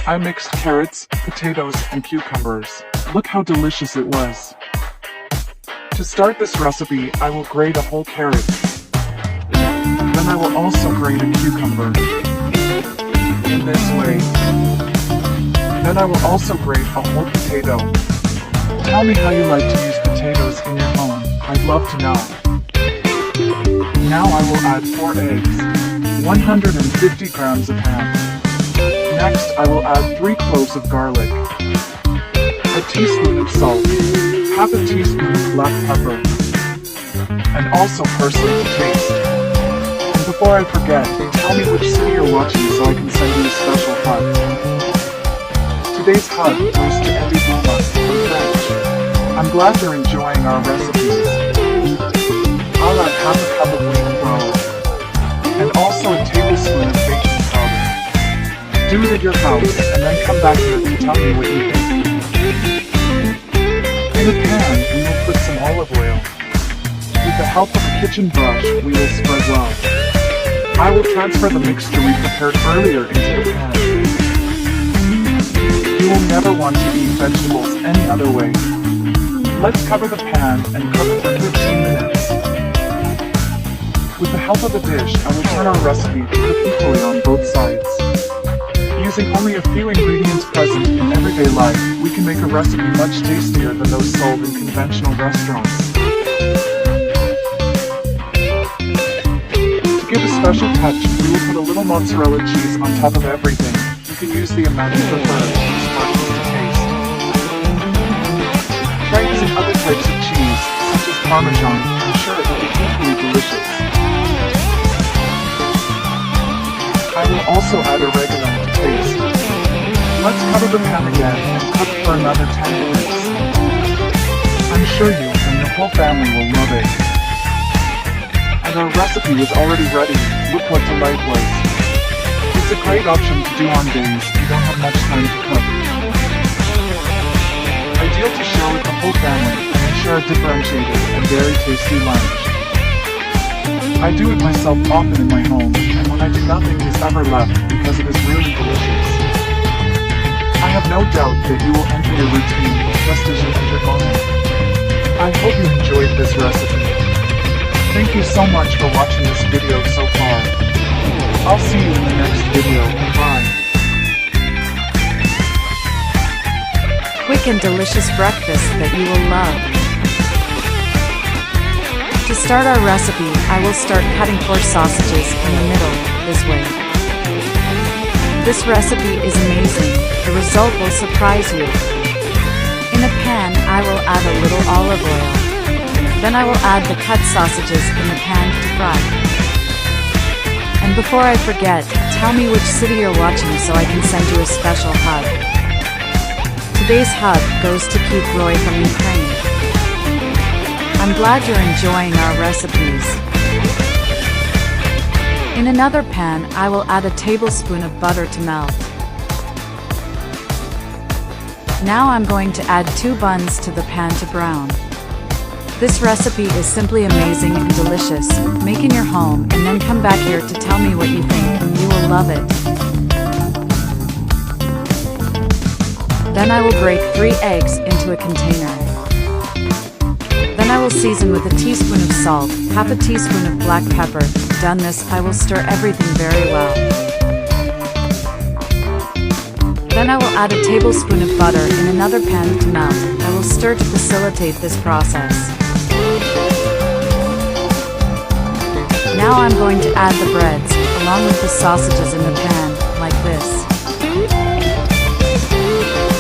I mixed carrots, potatoes, and cucumbers. Look how delicious it was. To start this recipe, I will grate a whole carrot. Then I will also grate a cucumber. In this way. Then I will also grate a whole potato. Tell me how you like to use potatoes in your home. I'd love to know. Now I will add 4 eggs, 150 grams of ham. Next I will add 3 cloves of garlic, a teaspoon of salt, half a teaspoon of black pepper, and also parsley to taste. And before I forget, tell me which city you're watching so I can send you a special hug. Today's hug goes to Andy Boma from French. I'm glad you're enjoying our recipes. I'll add half a cup of wheat flour, and also a tablespoon of baking powder. Do it at your house, and then come back here to tell me what you think. In a pan, we will put some olive oil. With the help of a kitchen brush, we will spread well. I will transfer the mixture we prepared earlier into the pan. You will never want to eat vegetables any other way. Let's cover the pan and cook for 15 minutes. With the help of a dish, I will turn our recipe to cook equally on both sides. Using only a few ingredients present in everyday life, we can make a recipe much tastier than those sold in conventional restaurants. To give a special touch, we will put a little mozzarella cheese on top of everything. You can use the amount you prefer, spices to taste. Try using other types of cheese, such as Parmesan. I'm sure it will be equally delicious. I will also add oregano to taste. Let's cover the pan again and cook for another 10 minutes. I'm sure you and your whole family will love it. And our recipe is already ready. Look what delight was. It's a great option to do on days you don't have much time to cook. Ideal to share with the whole family and ensure a differentiated and very tasty lunch. I do it myself often in my home, and when I do, nothing is ever left because it is really delicious. I have no doubt that you will enter your routine just as you enter home. I hope you enjoyed this recipe. Thank you so much for watching this video so far. I'll see you in the next video. Bye. Quick and delicious breakfast that you will love. To start our recipe, I will start cutting 4 sausages in the middle, this way. This recipe is amazing. The result will surprise you. In a pan, I will add a little olive oil. Then I will add the cut sausages in the pan to fry. And before I forget, tell me which city you're watching so I can send you a special hug. Today's hug goes to Keith Roy from Ukraine. I'm glad you're enjoying our recipes. In another pan, I will add a tablespoon of butter to melt. Now I'm going to add 2 buns to the pan to brown. This recipe is simply amazing and delicious. Make in your home and then come back here to tell me what you think. You will love it. Then I will break 3 eggs into a container. Then I will season with a teaspoon of salt, half a teaspoon of black pepper. Done this, I will stir everything very well. Then I will add a tablespoon of butter in another pan to melt. I will stir to facilitate this process. Now I'm going to add the breads, along with the sausages in the pan, like this.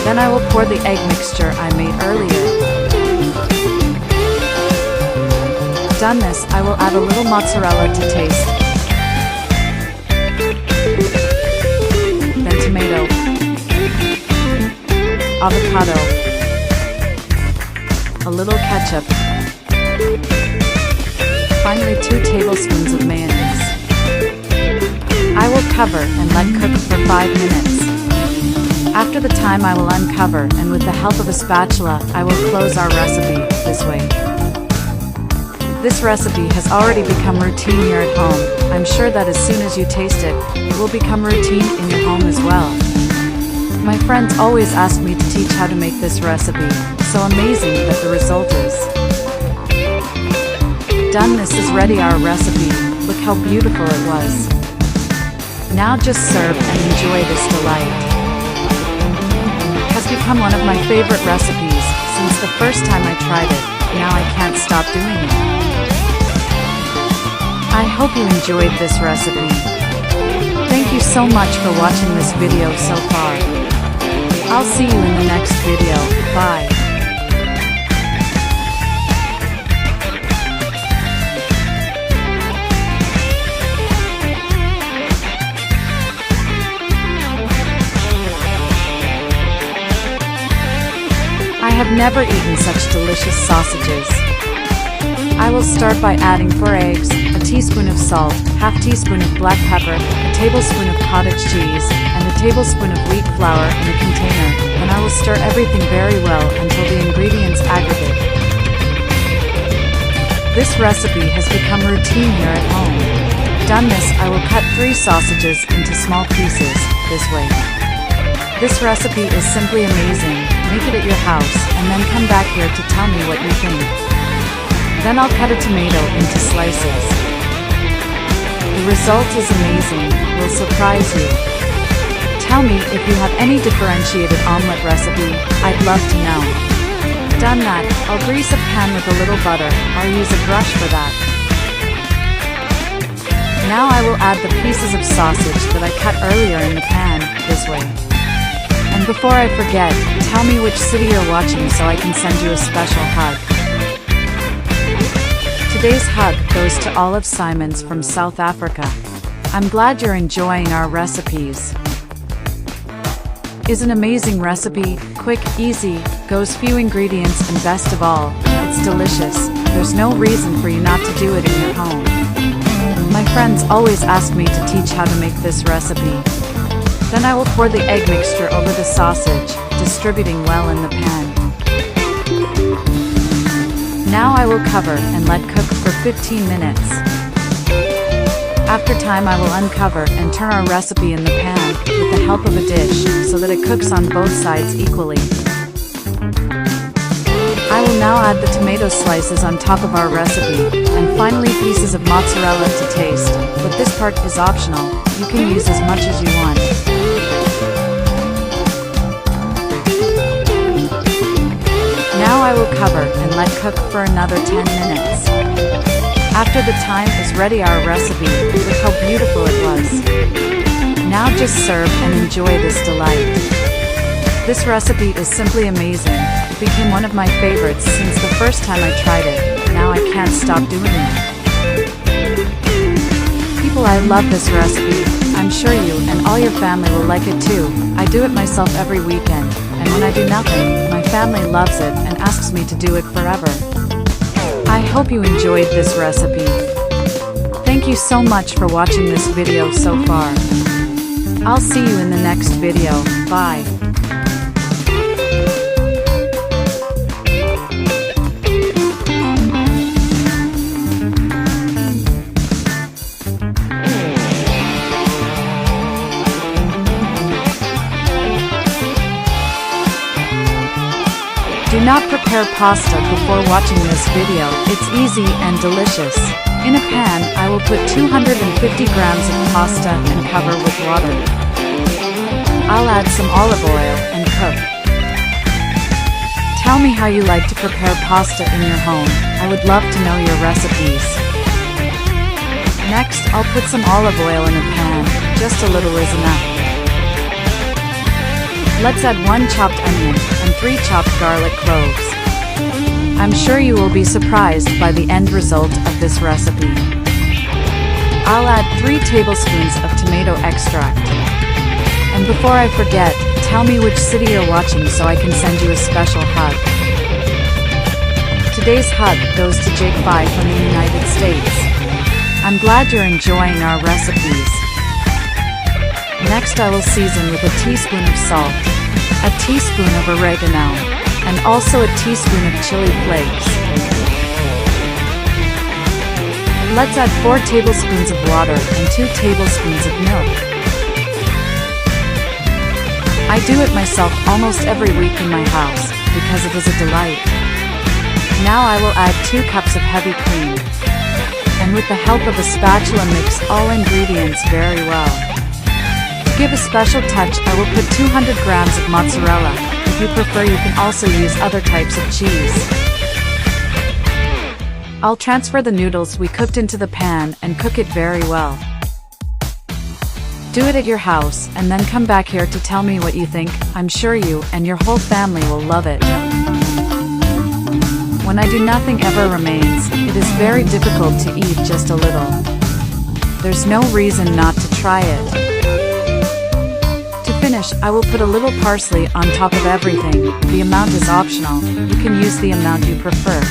Then I will pour the egg mixture I made earlier. Done this, I will add a little mozzarella to taste. Then tomato, avocado, a little ketchup, finally 2 tablespoons of mayonnaise. I will cover and let cook for 5 minutes. After the time I will uncover, and with the help of a spatula, I will close our recipe this way. This recipe has already become routine here at home. I'm sure that as soon as you taste it, it will become routine in your home as well. My friends always ask me to teach how to make this recipe, so amazing that the result is done. This is ready, our recipe. Look how beautiful it was. Now just serve and enjoy this delight. Has become one of my favorite recipes since the first time I tried it. Now I can't stop doing it. I hope you enjoyed this recipe. Thank you so much for watching this video so far. I'll see you in the next video. Bye. I have never eaten such delicious sausages. I will start by adding 4 eggs, a teaspoon of salt, half teaspoon of black pepper, a tablespoon of cottage cheese, and a tablespoon of wheat flour in a container. Then I will stir everything very well until the ingredients aggregate. This recipe has become routine here at home. Done this, I will cut 3 sausages into small pieces, this way. This recipe is simply amazing. Make it at your house, and then come back here to tell me what you think. Then I'll cut a tomato into slices. The result is amazing, will surprise you. Tell me if you have any differentiated omelette recipe, I'd love to know. Done that, I'll grease a pan with a little butter, I'll use a brush for that. Now I will add the pieces of sausage that I cut earlier in the pan, this way. And before I forget, tell me which city you're watching so I can send you a special hug. Today's hug goes to Olive Simons from South Africa. I'm glad you're enjoying our recipes. Is an amazing recipe, quick, easy, goes few ingredients, and best of all, it's delicious. There's no reason for you not to do it in your home. My friends always ask me to teach how to make this recipe. Then I will pour the egg mixture over the sausage, distributing well in the pan. Now I will cover and let cook for 15 minutes. After time I will uncover and turn our recipe in the pan with the help of a dish so that it cooks on both sides equally. I will now add the tomato slices on top of our recipe, and finally pieces of mozzarella to taste, but this part is optional, you can use as much as you want. Now I will cover and let cook for another 10 minutes. After the time is ready, our recipe, look how beautiful it was. Now just serve and enjoy this delight. This recipe is simply amazing. It became one of my favorites since the first time I tried it. Now I can't stop doing it. People, I love this recipe. I'm sure you and all your family will like it too. I do it myself every weekend, and when I do nothing, my family loves it and asks me to do it forever. I hope you enjoyed this recipe. Thank you so much for watching this video so far. I'll see you in the next video. Bye. Do not prepare pasta before watching this video, it's easy and delicious. In a pan, I will put 250 grams of pasta and cover with water. I'll add some olive oil and cook. Tell me how you like to prepare pasta in your home, I would love to know your recipes. Next, I'll put some olive oil in a pan, just a little is enough. Let's add 1 chopped onion and 3 chopped garlic cloves. I'm sure you will be surprised by the end result of this recipe. I'll add 3 tablespoons of tomato extract. And before I forget, tell me which city you're watching so I can send you a special hug. Today's hug goes to Jake 5 from the United States. I'm glad you're enjoying our recipes. Next I will season with a teaspoon of salt, a teaspoon of oregano, and also a teaspoon of chili flakes. Let's add 4 tablespoons of water and 2 tablespoons of milk. I do it myself almost every week in my house, because it is a delight. Now I will add 2 cups of heavy cream. And with the help of a spatula mix all ingredients very well. To give a special touch, I will put 200 grams of mozzarella. If you prefer, you can also use other types of cheese. I'll transfer the noodles we cooked into the pan and cook it very well. Do it at your house and then come back here to tell me what you think. I'm sure you and your whole family will love it. When I do, nothing ever remains. It is very difficult to eat just a little. There's no reason not to try it. To finish, I will put a little parsley on top of everything. The amount is optional. You can use the amount you prefer.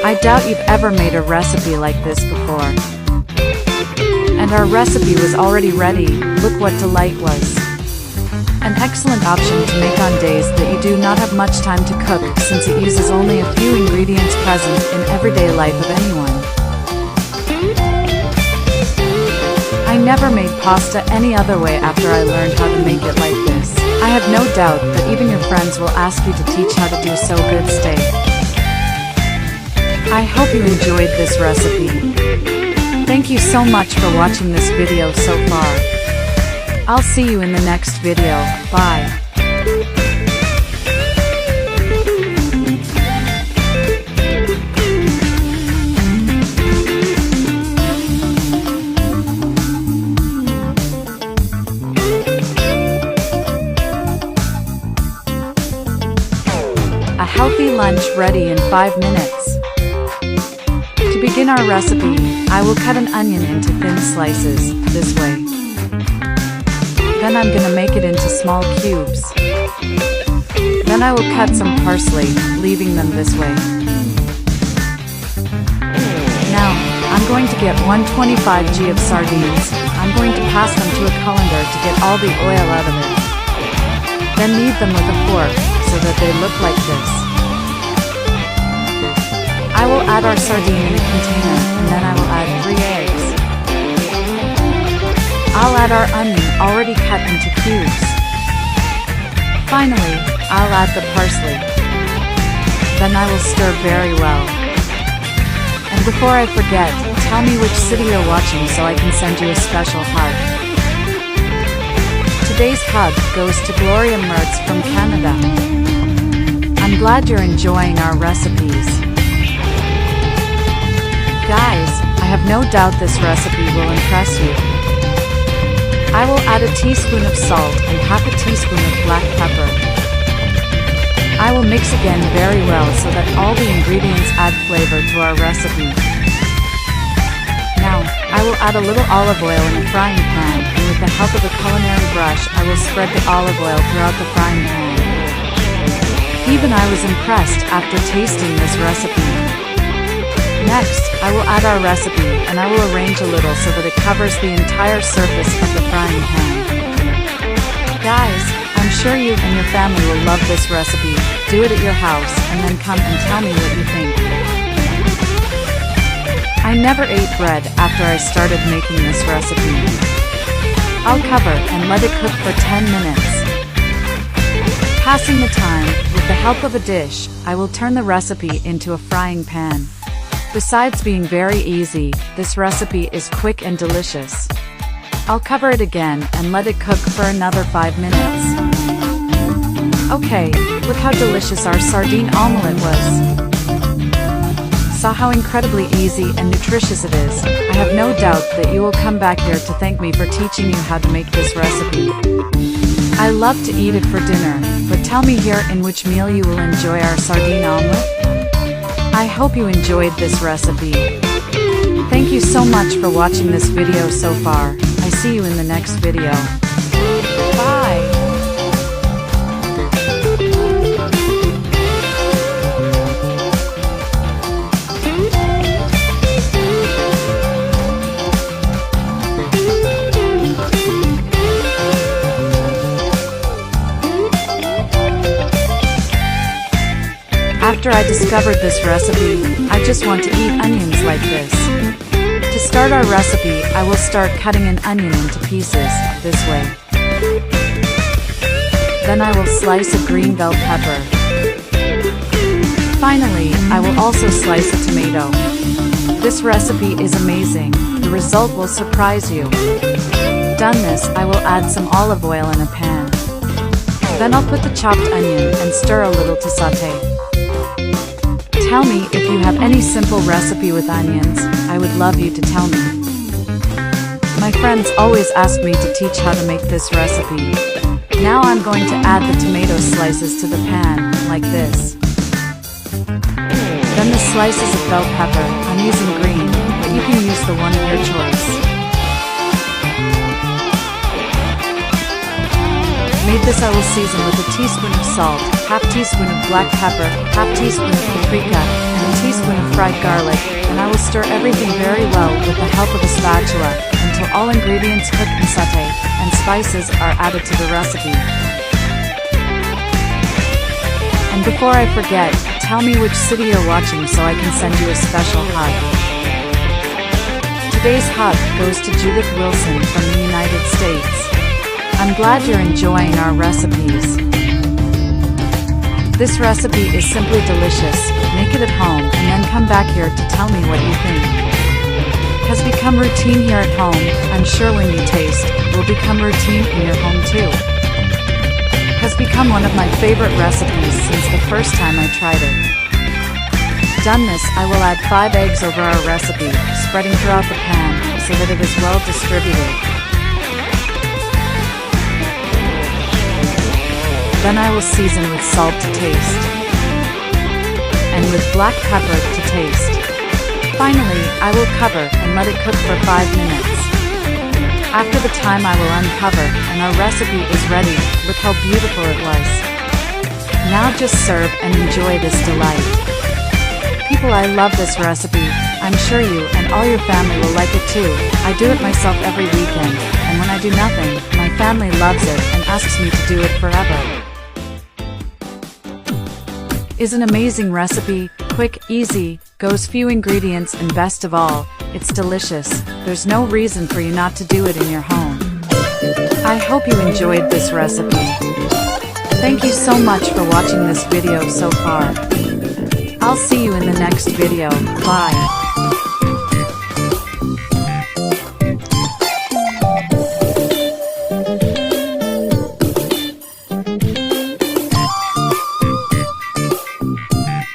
I doubt you've ever made a recipe like this before. And our recipe was already ready. Look what delight was. An excellent option to make on days that you do not have much time to cook, since it uses only a few ingredients present in everyday life of anyone. I never made pasta any other way after I learned how to make it like this. I have no doubt that even your friends will ask you to teach how to do so good steak. I hope you enjoyed this recipe. Thank you so much for watching this video so far. I'll see you in the next video. Bye. A healthy lunch ready in 5 minutes. To begin our recipe, I will cut an onion into thin slices, this way. Then I'm gonna make it into small cubes. Then I will cut some parsley, leaving them this way. Now, I'm going to get 125 g of sardines. I'm going to pass them to a colander to get all the oil out of it. Then knead them with a fork, so that they look like this. I will add our sardine in a container, and then I will add 3 eggs. I'll add our onion already cut into cubes. Finally, I'll add the parsley. Then I will stir very well. And before I forget, tell me which city you're watching so I can send you a special hug. Today's hug goes to Gloria Mertz from Canada. I'm glad you're enjoying our recipes. Guys, I have no doubt this recipe will impress you. I will add a teaspoon of salt and half a teaspoon of black pepper. I will mix again very well so that all the ingredients add flavor to our recipe. Now, I will add a little olive oil in a frying pan, and with the help of a culinary brush, I will spread the olive oil throughout the frying pan. Even I was impressed after tasting this recipe. Next, I will add our recipe, and I will arrange a little so that it covers the entire surface of the frying pan. Guys, I'm sure you and your family will love this recipe. Do it at your house, and then come and tell me what you think. I never ate bread after I started making this recipe. I'll cover and let it cook for 10 minutes. Passing the time, with the help of a dish, I will turn the recipe into a frying pan. Besides being very easy, this recipe is quick and delicious. I'll cover it again and let it cook for another 5 minutes. Okay, look how delicious our sardine omelette was. Saw how incredibly easy and nutritious it is. I have no doubt that you will come back here to thank me for teaching you how to make this recipe. I love to eat it for dinner, but tell me here in which meal you will enjoy our sardine omelette. I hope you enjoyed this recipe. Thank you so much for watching this video so far. I see you in the next video. Bye! After I discovered this recipe, I just want to eat onions like this. To start our recipe, I will start cutting an onion into pieces, this way. Then I will slice a green bell pepper. Finally, I will also slice a tomato. This recipe is amazing. The result will surprise you. Done this, I will add some olive oil in a pan. Then I'll put the chopped onion and stir a little to saute. Tell me if you have any simple recipe with onions. I would love you to tell me. My friends always ask me to teach how to make this recipe. Now I'm going to add the tomato slices to the pan, like this. Then the slices of bell pepper. I'm using green, but you can use the one of your choice. Made this I will season with a teaspoon of salt, half teaspoon of black pepper, half teaspoon of paprika, and a teaspoon of fried garlic, and I will stir everything very well with the help of a spatula, until all ingredients cook and saute, and spices are added to the recipe. And before I forget, tell me which city you're watching so I can send you a special hug. Today's hug goes to Judith Wilson from the United States. I'm glad you're enjoying our recipes. This recipe is simply delicious. Make it at home and then come back here to tell me what you think. Has become routine here at home. I'm sure when you taste, it will become routine in your home too. Has become one of my favorite recipes since the first time I tried it. Done this, I will add 5 eggs over our recipe, spreading throughout the pan so that it is well distributed. Then I will season with salt to taste, and with black pepper to taste. Finally, I will cover and let it cook for 5 minutes. After the time I will uncover, and our recipe is ready. Look how beautiful it was. Now just serve and enjoy this delight. People, I love this recipe. I'm sure you and all your family will like it too. I do it myself every weekend, and when I do nothing, my family loves it and asks me to do it forever. Is an amazing recipe, quick, easy, goes few ingredients, and best of all, it's delicious. There's no reason for you not to do it in your home. I hope you enjoyed this recipe. Thank you so much for watching this video so far. I'll see you in the next video. Bye.